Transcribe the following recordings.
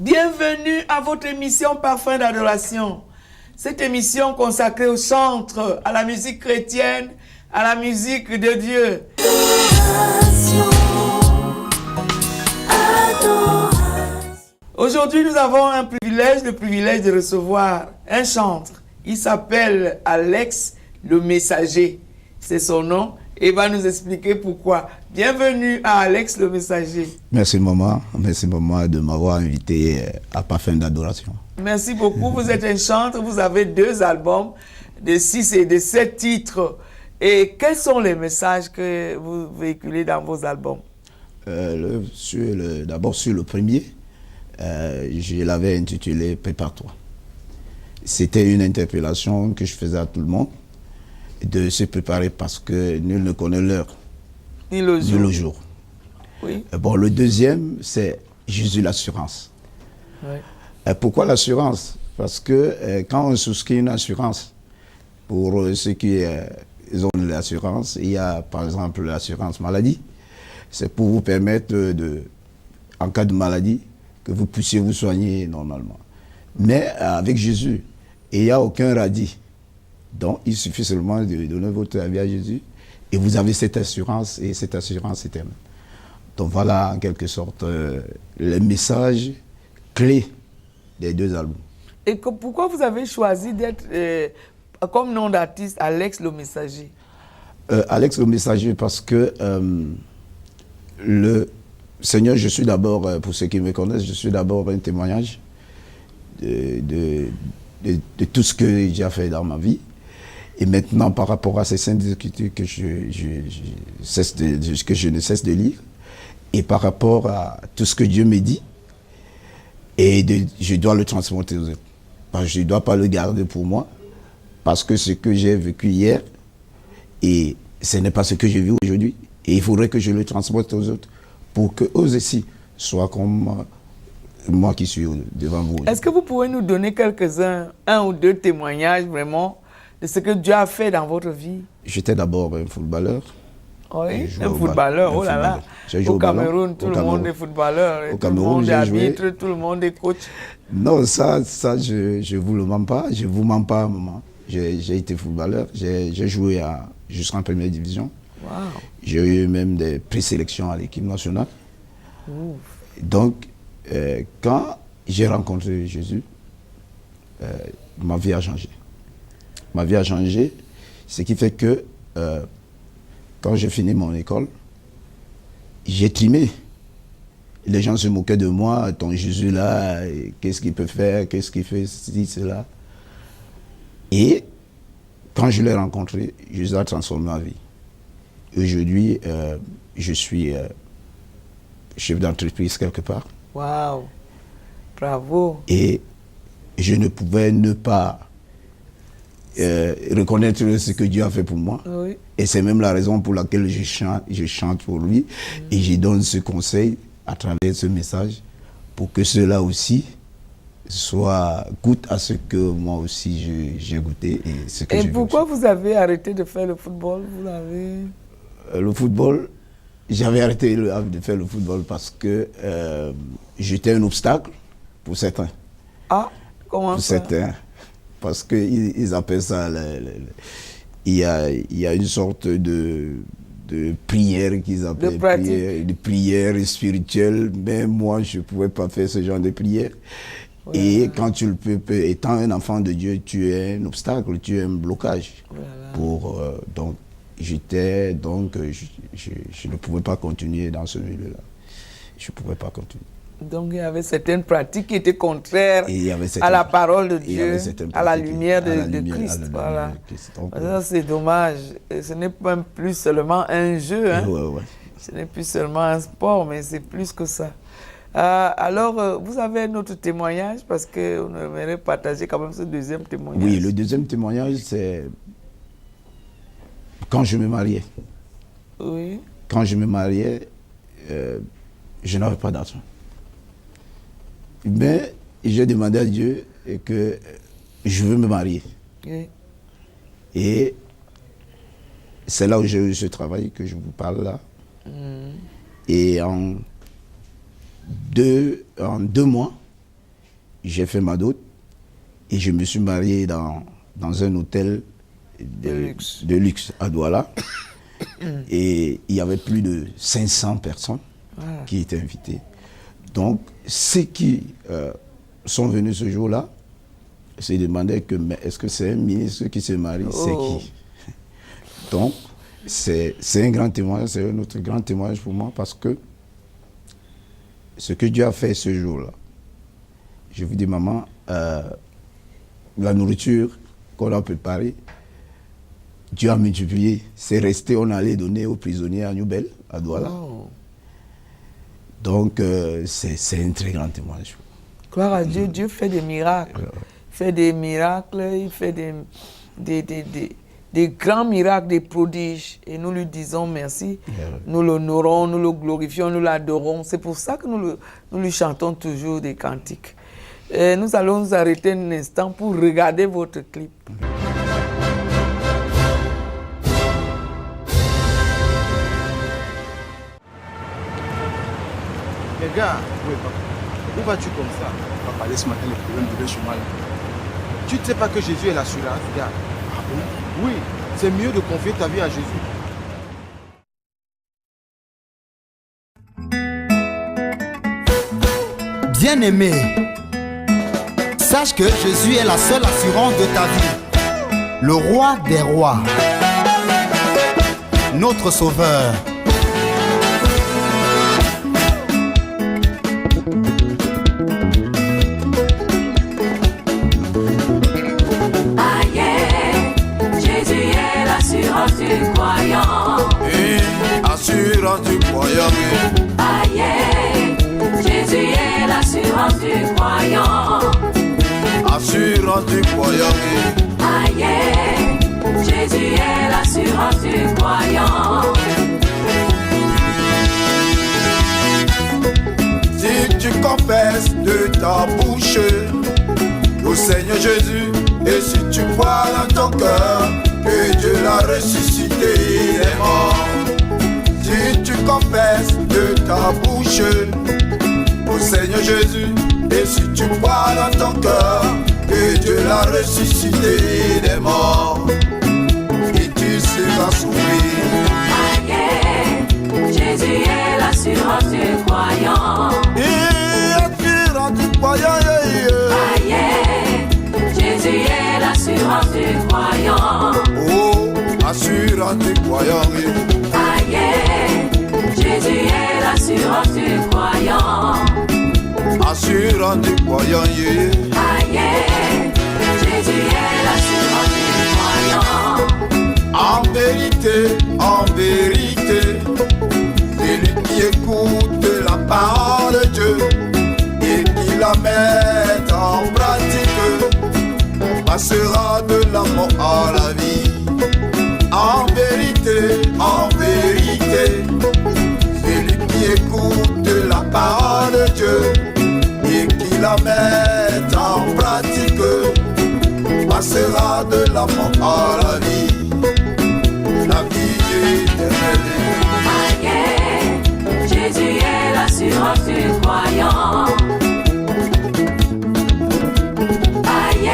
Bienvenue à votre émission Parfum d'adoration. Cette émission consacrée au chantre, à la musique chrétienne, à la musique de Dieu. Aujourd'hui, nous avons le privilège de recevoir un chantre. Il s'appelle Alex le Messager. C'est son nom et va nous expliquer pourquoi. Bienvenue à Alex le Messager. Merci maman de m'avoir invité à Parfum d'adoration. Merci beaucoup, vous êtes un chantre, vous avez 2 albums de 6 et de 7 titres. Et quels sont les messages que vous véhiculez dans vos albums? D'abord sur le premier, je l'avais intitulé « Prépare-toi ». C'était une interpellation que je faisais à tout le monde, de se préparer parce que nul ne connaît l'heure ni le jour. Oui. Bon, le deuxième, c'est Jésus l'assurance. Oui. Pourquoi l'assurance? Parce que quand on souscrit une assurance, pour ceux qui ont de l'assurance, il y a par exemple l'assurance maladie. C'est pour vous permettre, en cas de maladie, que vous puissiez vous soigner normalement. Mais avec Jésus, il n'y a aucun radis. Donc, il suffit seulement de donner votre avis à Jésus et vous avez cette assurance et cette assurance éternelle. Donc, voilà en quelque sorte les messages clés des 2 albums. Et pourquoi vous avez choisi d'être comme nom d'artiste Alex le Messager? Alex le Messager parce que le Seigneur, je suis d'abord, pour ceux qui me connaissent, je suis d'abord un témoignage de tout ce que j'ai fait dans ma vie. Et maintenant, par rapport à ces saintes écritures que je ne cesse de lire, et par rapport à tout ce que Dieu me dit, je dois le transmettre aux autres. Parce que je ne dois pas le garder pour moi, parce que ce que j'ai vécu hier, et ce n'est pas ce que j'ai vu aujourd'hui, et il faudrait que je le transmette aux autres, pour qu'eux aussi soient comme moi qui suis devant vous. Est-ce que vous pouvez nous donner quelques-uns, 1 ou 2 témoignages vraiment de ce que Dieu a fait dans votre vie? J'étais d'abord un footballeur. Oui, un footballeur, oh là là. Au Cameroun, tout le monde est footballeur. Tout le monde est arbitre, tout le monde est coach. Non, ça je ne vous le mens pas. Je ne vous mens pas, maman. J'ai été footballeur. J'ai joué jusqu'en première division. Wow. J'ai eu même des présélections à l'équipe nationale. Ouf. Donc, quand j'ai rencontré Jésus, ma vie a changé. Ma vie a changé, ce qui fait que quand j'ai fini mon école, j'ai trimé. Les gens se moquaient de moi, ton Jésus là, qu'est-ce qu'il peut faire, qu'est-ce qu'il fait, ceci, cela. Et quand je l'ai rencontré, Jésus a transformé ma vie. Aujourd'hui, je suis chef d'entreprise quelque part. Waouh! Bravo! Et je ne pouvais ne pas reconnaître ce que Dieu a fait pour moi. Oui. Et c'est même la raison pour laquelle je chante pour lui. Et je donne ce conseil à travers ce message pour que ceux-là aussi goûtent à ce que moi aussi j'ai goûté. Et pourquoi vous avez arrêté de faire le football? Le football, j'avais arrêté de faire le football parce que j'étais un obstacle pour certains. Ah, comment pour ça? Certains. Parce qu'ils appellent ça, il y a une sorte de prière qu'ils appellent de prière spirituelle, mais moi je ne pouvais pas faire ce genre de prière. Voilà. Et quand tu le peux, étant un enfant de Dieu, tu es un obstacle, tu es un blocage. Voilà. Donc, je ne pouvais pas continuer dans ce milieu-là. Je ne pouvais pas continuer. Donc il y avait certaines pratiques qui étaient contraires à la parole de Dieu, à la lumière de Christ. Voilà. Ça, c'est dommage. Et ce n'est pas plus seulement un jeu. Hein. Ouais. Ce n'est plus seulement un sport, mais c'est plus que ça. Alors, vous avez un autre témoignage parce qu'on aimerait partager quand même ce deuxième témoignage. Oui, le deuxième témoignage, c'est quand je me mariais. Oui. Quand je me mariais, je n'avais pas d'argent. Mais j'ai demandé à Dieu que je veux me marier. Oui. Et c'est là où j'ai eu ce travail que je vous parle là. Et en 2 mois, j'ai fait ma dot et je me suis marié dans un hôtel de luxe à Douala. Et il y avait plus de 500 personnes qui étaient invitées. Donc, ceux qui sont venus ce jour-là se demandaient que, mais est-ce que c'est un ministre qui se marie? C'est qui? Donc, c'est un grand témoignage, c'est un autre grand témoignage pour moi parce que ce que Dieu a fait ce jour-là, je vous dis, maman, la nourriture qu'on a préparée, Dieu a multiplié. C'est resté, on allait donner aux prisonniers à Nouvelle, à Douala. Donc, c'est un très grand témoignage. Gloire à Dieu, Dieu fait des miracles. Il fait des miracles, il fait des grands miracles, des prodiges. Et nous lui disons merci. Nous l'honorons, nous le glorifions, nous l'adorons. C'est pour ça que nous lui chantons toujours des cantiques. Et nous allons nous arrêter un instant pour regarder votre clip. Les gars, oui, papa. Où vas-tu comme ça? Papa, laisse-moi le problème de chemin. Tu ne sais pas que Jésus est l'assurance, gars? Ah bon? Oui, c'est mieux de confier ta vie à Jésus. Bien-aimé, sache que Jésus est la seule assurance de ta vie. Le roi des rois, notre sauveur. Assurance du croyant. Aïe, Jésus est l'assurance du croyant. Assurance du croyant. Aïe, Jésus est l'assurance du croyant. Si tu confesses de ta bouche au Seigneur Jésus, et si tu crois dans ton cœur que Dieu l'a ressuscité des morts, si tu confesses de ta bouche au Seigneur Jésus, et si tu crois dans ton cœur que Dieu l'a ressuscité des morts, et tu seras sauvé. Aïe, Jésus est l'assurance du croyant. Et assurance du croyant. Aïe, Jésus est l'assurance du croyant. Oh, assurance du croyant. Aïe, Jésus est l'assurance du croyant. Assurance du croyant. Aïe, Jésus est l'assurance du croyant. En vérité, celui qui écoute la parole de Dieu et qui la met en pratique passera de la mort à la vie. En vérité, celui qui écoute la parole de Dieu et qui la met en pratique passera de la mort à la vie. La vie éternelle. Aïe, Jésus est l'assurance du croyant. Aïe,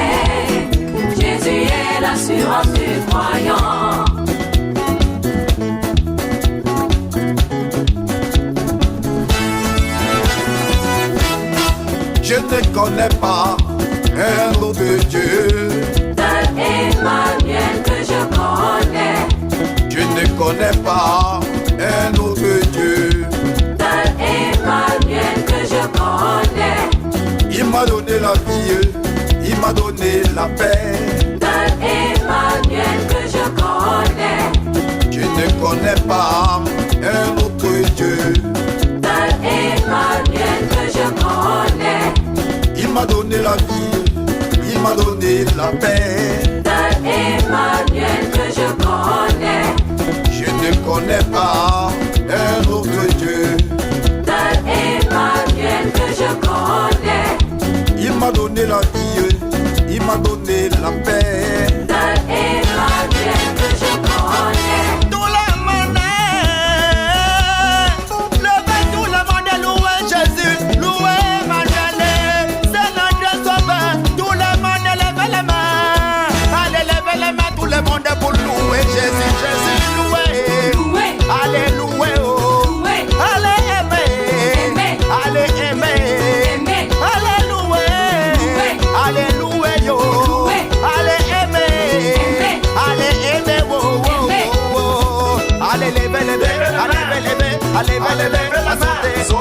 Jésus est l'assurance du croyant. Je te connais pas un autre Dieu. Tel Emmanuel que je connais. Je ne connais pas un autre Dieu. Tel Emmanuel que je connais. Il m'a donné la vie, il m'a donné la paix. Tel Emmanuel que je connais. Je ne connais pas un autre Dieu. Tel Emmanuel que je connais. Il m'a donné la vie, il m'a donné la paix. Tel Emmanuel que je connais. Je ne connais pas un autre Dieu. Tel Emmanuel que je connais. Il m'a donné la vie, il m'a donné la paix. Tel Emmanuel que je connais. Tout le monde est levé, tout le monde est loué Jésus, loué Emmanuel, c'est notre sauveur. Tout le monde est levé les mains, allez lever les mains, tout le monde est pour louer Jésus, Jésus loué, Loué, allez louer oh, loué, allez aimer, Aimer. allez aimer, Aimer. allez louer, allez louer yo, Loué. allez aimer, Aimer. allez aimer oh, oh, Aimer. oh, oh. Allez lever les mains, allez lever les mains, allez lever les mains,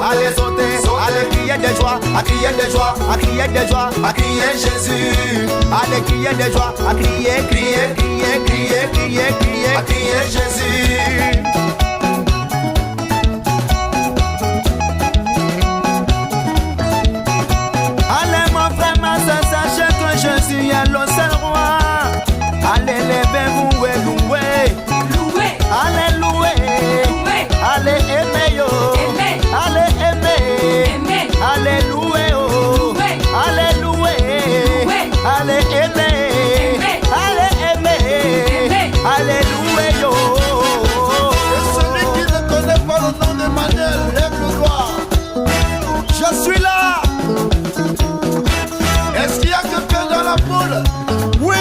allez sauter, allez crier de joie, à crier de joie, à crier de joie, à crier Jésus. Allez crier de joie, à crier, crier, crier, crier, crier, crier, à crier Jésus. Allez mon frère, ma soeur, sachez que Jésus est le seul roi. Allez levez-vous et louez. loué, Allez louer, loué, allez aimer yo, Aimer. allez aimer, Aimer. allez louer oh, Louer. allez louer, Louer. allez aimer, Aimer. allez aimer, Aimer. allez louer yo. Et celui qui ne connaît pas le nom d'Emmanuel, lève le doigt. Je suis là, Est-ce qu'il y a quelqu'un dans la foule? oui,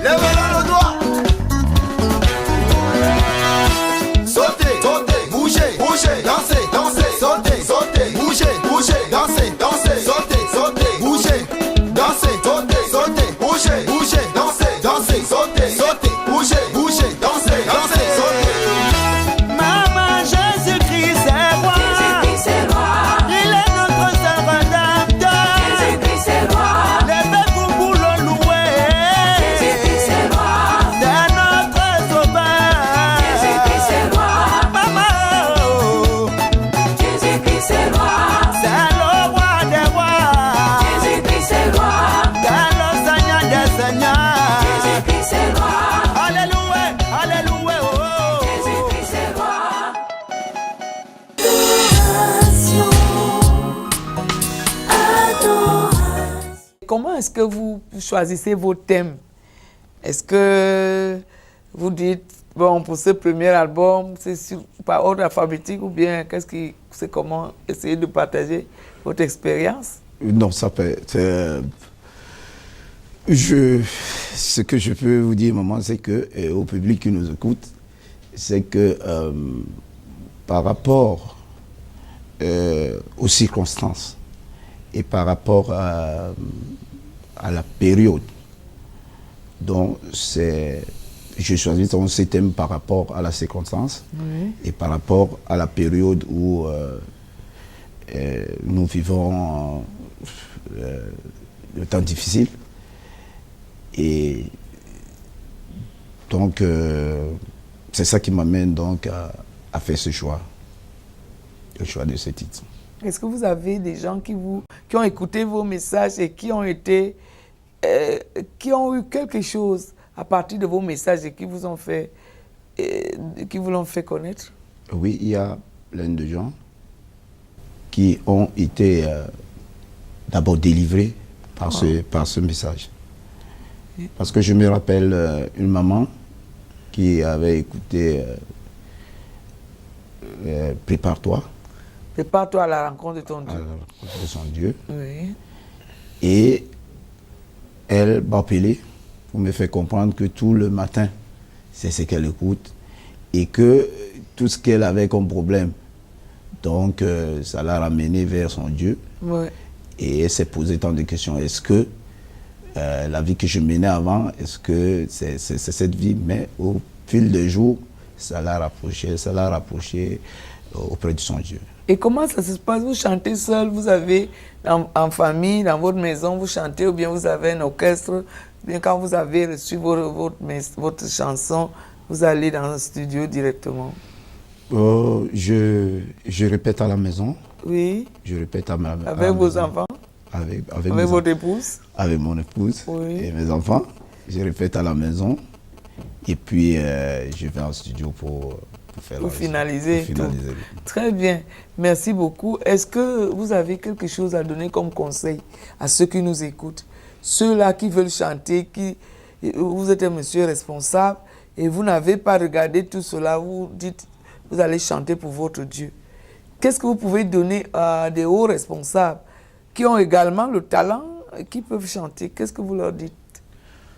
Lève-le le doigt. Sautez, sautez, bougez, bougez, dansez, dansez, sautez, sautez, bougez, bougez, dansez, dansez, sautez, sautez, bougez, dansez, sautez, sautez, bougez, bougez, dansez, dansez, sautez, sautez, bougez, bougez, dansez, dansez, sautez. maman Jésus-Christ c'est roi, Jésus-Christ c'est roi. il est notre seul rédempteur. Jésus-Christ c'est roi. Levez-vous pour le louer. Jésus-Christ c'est roi. C'est notre sauveur. Jésus-Christ c'est roi. Maman, oh, Jésus-Christ c'est roi. c'est le roi des rois. Jésus-Christ c'est roi. C'est le Seigneur des seigneurs. Jésus-Christ c'est roi. Alléluia, alléluia, oh. Jésus-Christ c'est roi. Comment est-ce que vous choisissez vos thèmes? Est-ce que vous dites, bon, pour ce premier album, c'est par ordre alphabétique ou bien c'est comment essayer de partager votre expérience? Non, ça peut être... ce que je peux vous dire, maman, c'est que, au public qui nous écoute, c'est que par rapport aux circonstances et par rapport à la période, donc je choisis ces thèmes par rapport à la circonstance et par rapport à la période où nous vivons le temps difficile. Et donc, c'est ça qui m'amène donc à faire ce choix, le choix de ce titre. Est-ce que vous avez des gens qui ont écouté vos messages et qui ont eu quelque chose à partir de vos messages et qui vous l'ont fait connaître? Oui, il y a plein de gens qui ont été d'abord délivrés par ce message. Parce que je me rappelle une maman qui avait écouté Prépare-toi. Prépare-toi à la rencontre de ton Dieu. À la rencontre de son Dieu. Oui. Et elle m'a appelé pour me faire comprendre que tout le matin, c'est ce qu'elle écoute et que tout ce qu'elle avait comme problème, donc ça l'a ramené vers son Dieu. Ouais. Et elle s'est posé tant de questions. Est-ce que la vie que je menais avant, est-ce que c'est cette vie? Mais au fil des jours, ça l'a rapproché auprès de son Dieu. Et comment ça se passe? Vous chantez seul, vous avez en famille, dans votre maison, vous chantez, ou bien vous avez un orchestre, ou bien quand vous avez reçu votre chanson, vous allez dans un studio directement? Je répète à la maison. Oui. Je répète à ma avec vos maison. enfants? Avec votre épouse? Avec mon épouse oui. Et mes enfants. Je répète à la maison. Et puis, je vais en studio pour finaliser tout. Très bien. Merci beaucoup. Est-ce que vous avez quelque chose à donner comme conseil à ceux qui nous écoutent? Ceux-là qui veulent chanter, vous êtes un monsieur responsable et vous n'avez pas regardé tout cela, vous dites, vous allez chanter pour votre Dieu. Qu'est-ce que vous pouvez donner à des hauts responsables qui ont également le talent et qui peuvent chanter? Qu'est-ce que vous leur dites?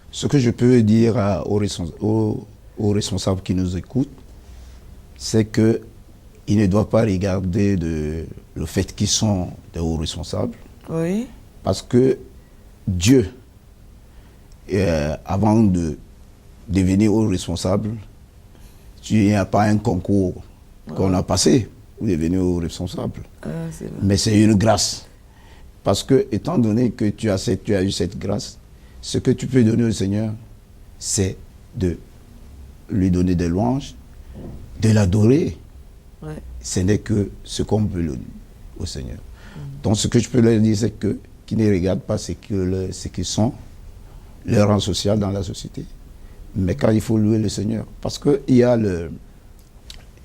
Ce que je peux dire aux responsables qui nous écoutent, c'est qu'ils ne doivent pas regarder le fait qu'ils sont des hauts responsables. Oui. Parce que Dieu, avant de devenir haut responsable, il n'y a pas un concours qu'on a passé pour devenir haut responsable. Mais c'est une grâce. Parce que, étant donné que tu as eu cette grâce, ce que tu peux donner au Seigneur, c'est de lui donner des louanges, de l'adorer. Ouais. Ce n'est que ce qu'on peut donner au Seigneur. Donc ce que je peux leur dire, c'est qu'ils ne regardent pas ce qu'ils sont, leur rang social dans la société. Mais quand il faut louer le Seigneur, parce qu'il y a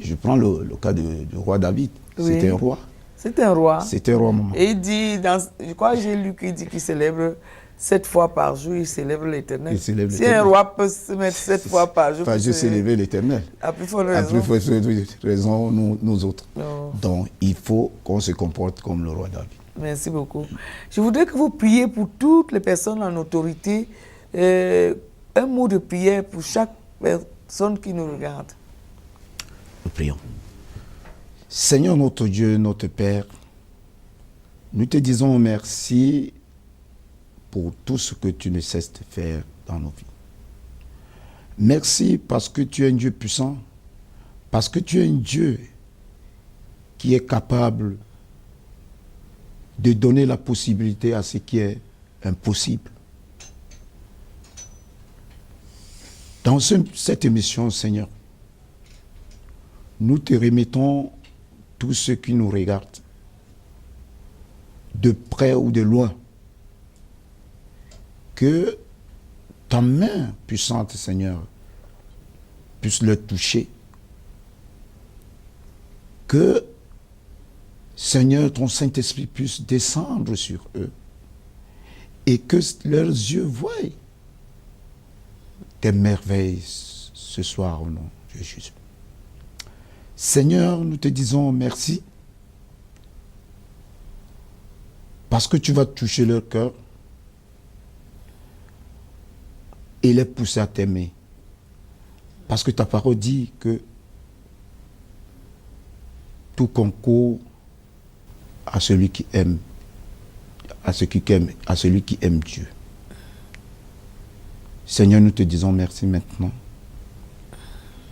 je prends le cas du roi David. Oui. C'était un roi. C'était un roi. C'était un roi, maman. Et il dit, je crois que j'ai lu qu'il dit qu'il célèbre 7 fois par jour, il célèbre l'Éternel. Si un roi peut se mettre 7 fois par jour, je célébrer l'Éternel. À plus forte raison. À plus forte raison, nous autres. Non. Donc, il faut qu'on se comporte comme le roi David. Merci beaucoup. Je voudrais que vous priez pour toutes les personnes en autorité. Un mot de prière pour chaque personne qui nous regarde. Nous prions. Seigneur notre Dieu, notre Père, nous te disons merci pour tout ce que tu ne cesses de faire dans nos vies. Merci parce que tu es un Dieu puissant, parce que tu es un Dieu qui est capable de donner la possibilité à ce qui est impossible. Dans cette émission, Seigneur, nous te remettons tous ceux qui nous regardent, de près ou de loin, que ta main puissante, Seigneur, puisse les toucher. Que, Seigneur, ton Saint-Esprit puisse descendre sur eux et que leurs yeux voient tes merveilles ce soir au nom de Jésus. Seigneur, nous te disons merci parce que tu vas toucher leur cœur et les pousser à t'aimer. Parce que ta parole dit que tout concourt à celui qui aime, à celui qui aime Dieu. Seigneur, nous te disons merci maintenant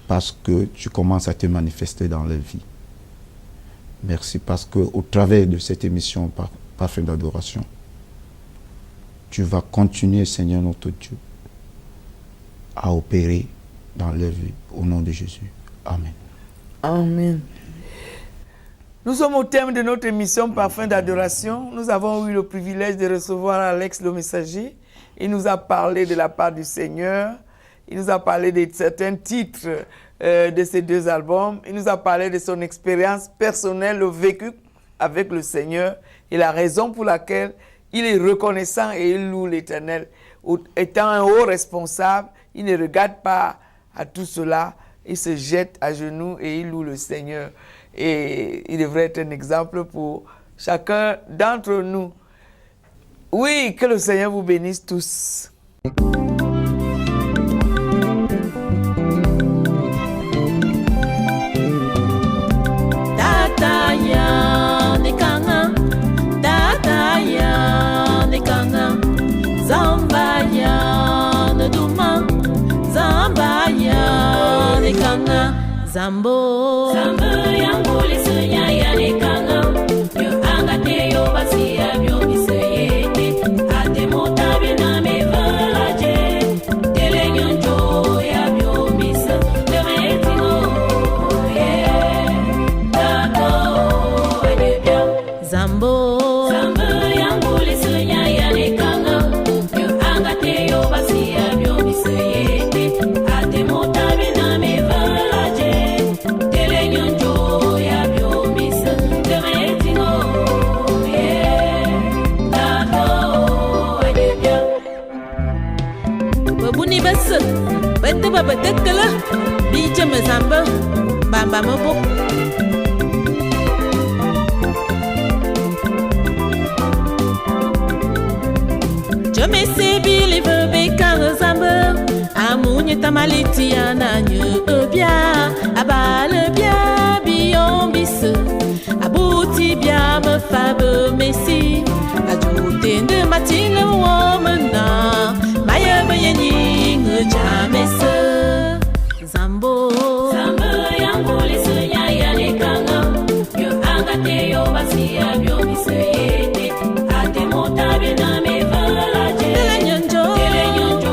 parce que tu commences à te manifester dans la vie. Merci parce qu'au travers de cette émission Parfum d'adoration, tu vas continuer, Seigneur notre Dieu, à opérer dans leur vie. Au nom de Jésus. Amen. Amen. Nous sommes au terme de notre émission Parfum d'adoration. Nous avons eu le privilège de recevoir Alex le messager. Il nous a parlé de la part du Seigneur. Il nous a parlé de certains titres de ces 2 albums. Il nous a parlé de son expérience personnelle, le vécu avec le Seigneur et la raison pour laquelle il est reconnaissant et il loue l'Éternel. Étant un haut responsable, il ne regarde pas à tout cela. Il se jette à genoux et il loue le Seigneur. Et il devrait être un exemple pour chacun d'entre nous. Oui, que le Seigneur vous bénisse tous. Tataya, nekanga, tataya. Zambo yangu lisunya yanikanga yo angate yo basi abyo biseyete ate motabe na me valaje tele nyonjo ya byo misa le metino yeah tato edebia Zambo yangu lisunya yanikanga yo angate yo basi abyo biseyete ate motabe na me valaje tele nyonjo ya byo misa le metino yeah tato edebia Babuni bas bete babatekala biche mezamba bamba mabo Je me sais bili bebe zamba amunye tamaliti ananye bia abale bia biombis abuti bia me fabe messi ajute de matinga womana maya bayeni ngejamese Zambo yangu lisunya yanikanga yo angate yo basi abyo biseyete ate motabe na me valaje tele nyonjo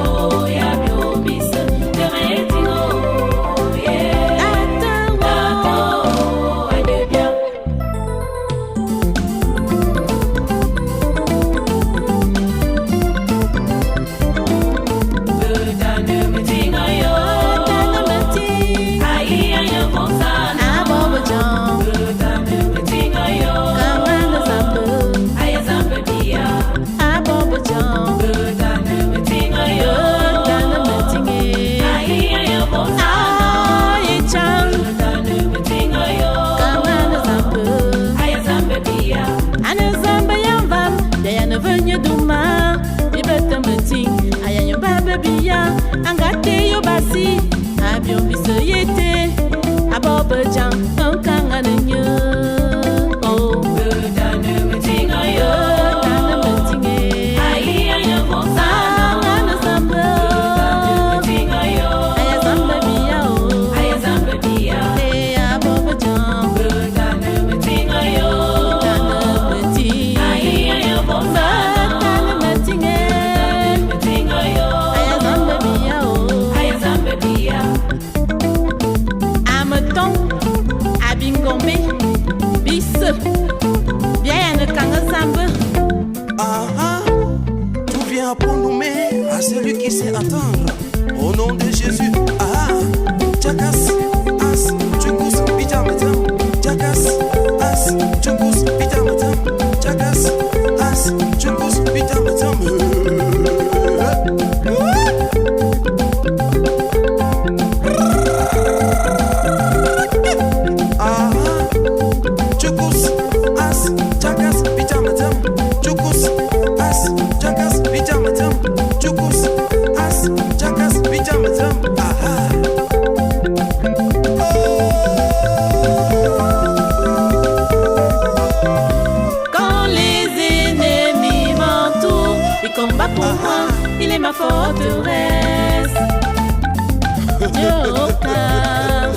ya byo bisa temetino yeah tato edebia Bedane metinga yo ai aya bonsana abobo jam Bedane metinga yo kamanga zambo aya zambo dia abobo jam Bedane metinga yo Bedane metinge ai aya bonsana ai chan Bedane metinga yo kamanga zambo aya zambo dia ana zambo yamba ya na venya duma ibeta meting aya nyamba bia angate yo basi abyo biseyete abobo jam nkanga nenyo oh Bedane metinga yo Bedane metinge ai aya bonsana ana zambo metinga yo aya zambo bia oh aya zambo bia abobo jam Bedane metinga yo Bedane metinge ai aya bonsana Bedane metinge metinga yo aya zambo bia oh aya zambo bia Ameton abingombe bis bien ne kanga zambo Ah ah, tout vient pour nommer à celui qui sait attendre. Au nom de Jésus, ah, Jagas, as, Tchukus, Pijamatam, Jagas, as, Tchukus, Pijamatam, Jagas, as, Tchukus, Pijamatam. Ah, Tchukus, as, Jagas, Pijamatam, Tchukus, as, Jagas, Pijamatam, Tchukus, as, Jagas, Pijamatam. Ah, quand les ennemis m'entourent ils combattent pour moi il est ma forteresse Dieu au cas